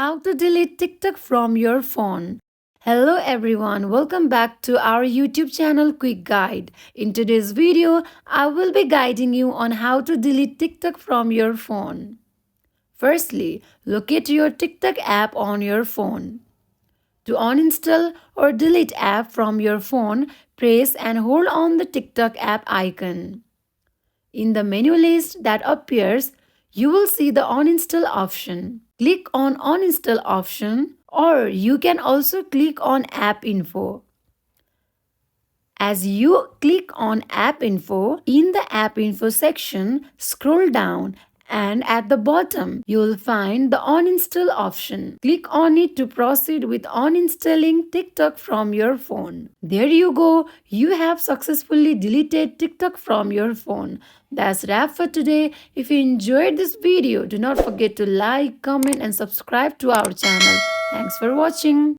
How to delete TikTok from your phone. Hello everyone, welcome back to our YouTube channel Quick Guide. In today's video, I will be guiding you on how to delete TikTok from your phone. Firstly, locate your TikTok app on your phone. To uninstall or delete app from your phone, press and hold on the TikTok app icon. In the menu list that appears, you will see the uninstall option. Click on uninstall option or you can also click on app info. As you click on app info, in the app info section, scroll down and at the bottom you will find the uninstall option. Click on it to proceed with uninstalling TikTok from your phone. There you go, you have successfully deleted TikTok from your phone. That's wrap for today. If you enjoyed this video, do not forget to like, comment and subscribe to our channel. Thanks for watching.